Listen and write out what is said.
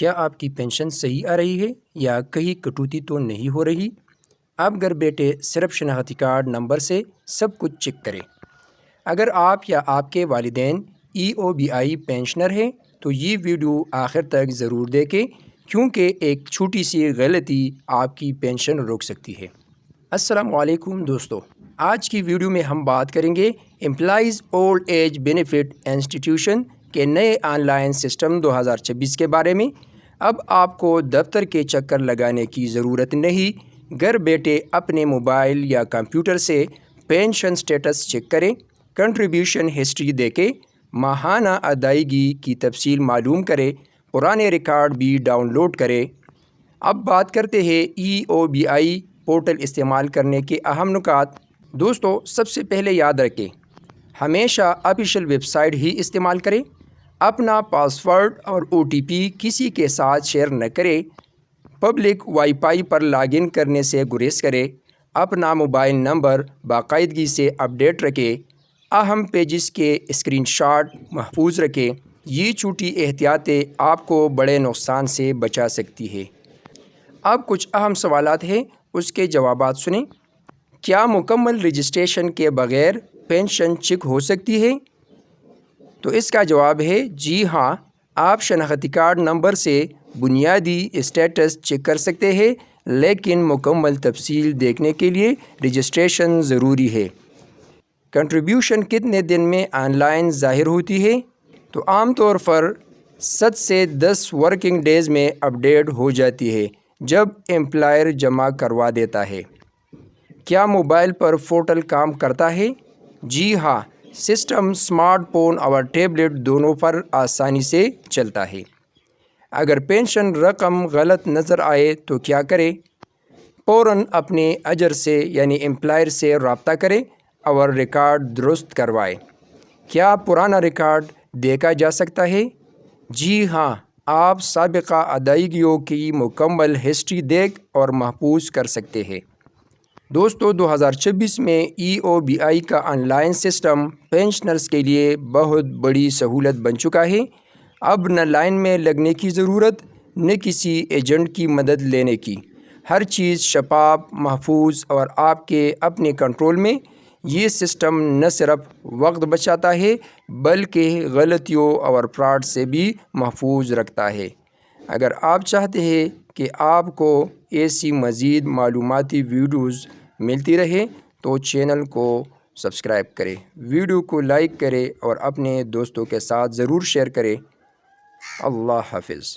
کیا آپ کی پینشن صحیح آ رہی ہے یا کہیں کٹوتی تو نہیں ہو رہی؟ اب گھر بیٹھے صرف شناختی کارڈ نمبر سے سب کچھ چیک کریں۔ اگر آپ یا آپ کے والدین EOBI پینشنر ہیں تو یہ ویڈیو آخر تک ضرور دیکھیں، کیونکہ ایک چھوٹی سی غلطی آپ کی پینشن روک سکتی ہے۔ السلام علیکم دوستو، آج کی ویڈیو میں ہم بات کریں گے employees old age benefit institution کے نئے آن لائن سسٹم 2026 کے بارے میں۔ اب آپ کو دفتر کے چکر لگانے کی ضرورت نہیں، گھر بیٹھے اپنے موبائل یا کمپیوٹر سے پینشن سٹیٹس چیک کریں، کنٹریبیوشن ہسٹری دیکھیں، ماہانہ ادائیگی کی تفصیل معلوم کریں، پرانے ریکارڈ بھی ڈاؤن لوڈ کریں۔ اب بات کرتے ہیں EOBI پورٹل استعمال کرنے کے اہم نکات۔ دوستو، سب سے پہلے یاد رکھیں، ہمیشہ آفیشیل ویب سائٹ ہی استعمال کریں۔ اپنا پاس ورڈ اور OTP کسی کے ساتھ شیئر نہ کریں۔ Public wi fi per log in کرنے سے گریز کریں۔ اپنا موبائل نمبر باقاعدگی سے اپڈیٹ رکھیں۔ اہم پیجز کے اسکرین شاٹ محفوظ رکھیں۔ یہ چھوٹی احتیاطیں آپ کو بڑے نقصان سے بچا سکتی ہے۔ اب کچھ اہم سوالات ہیں، اس کے جوابات سنیں۔ کیا مکمل رجسٹریشن کے بغیر پینشن چیک ہو سکتی ہے؟ تو اس کا جواب ہے جی ہاں، آپ شناختی کارڈ نمبر سے بنیادی اسٹیٹس چیک کر سکتے ہیں، لیکن مکمل تفصیل دیکھنے کے لیے رجسٹریشن ضروری ہے۔ کنٹریبیوشن کتنے دن میں آن لائن ظاہر ہوتی ہے؟ تو عام طور پر 7 سے 10 ورکنگ ڈیز میں اپڈیٹ ہو جاتی ہے، جب امپلائر جمع کروا دیتا ہے۔ کیا موبائل پر پورٹل کام کرتا ہے؟ جی ہاں، سسٹم اسمارٹ فون اور ٹیبلٹ دونوں پر آسانی سے چلتا ہے۔ اگر پینشن رقم غلط نظر آئے تو کیا کریں؟ فوراً اپنے اجر سے یعنی امپلائر سے رابطہ کریں اور ریکارڈ درست کروائیں۔ کیا پرانا ریکارڈ دیکھا جا سکتا ہے؟ جی ہاں، آپ سابقہ ادائیگیوں کی مکمل ہسٹری دیکھ اور محفوظ کر سکتے ہیں۔ دوستو، 2026 میں EOBI کا آن لائن سسٹم پینشنرز کے لیے بہت بڑی سہولت بن چکا ہے۔ اب نہ لائن میں لگنے کی ضرورت، نہ کسی ایجنٹ کی مدد لینے کی۔ ہر چیز شفاف، محفوظ اور آپ کے اپنے کنٹرول میں۔ یہ سسٹم نہ صرف وقت بچاتا ہے بلکہ غلطیوں اور فراڈ سے بھی محفوظ رکھتا ہے۔ اگر آپ چاہتے ہیں کہ آپ کو ایسی مزید معلوماتی ویڈیوز ملتی رہے تو چینل کو سبسکرائب کریں، ویڈیو کو لائک کریں اور اپنے دوستوں کے ساتھ ضرور شیئر کریں۔ اللہ حافظ۔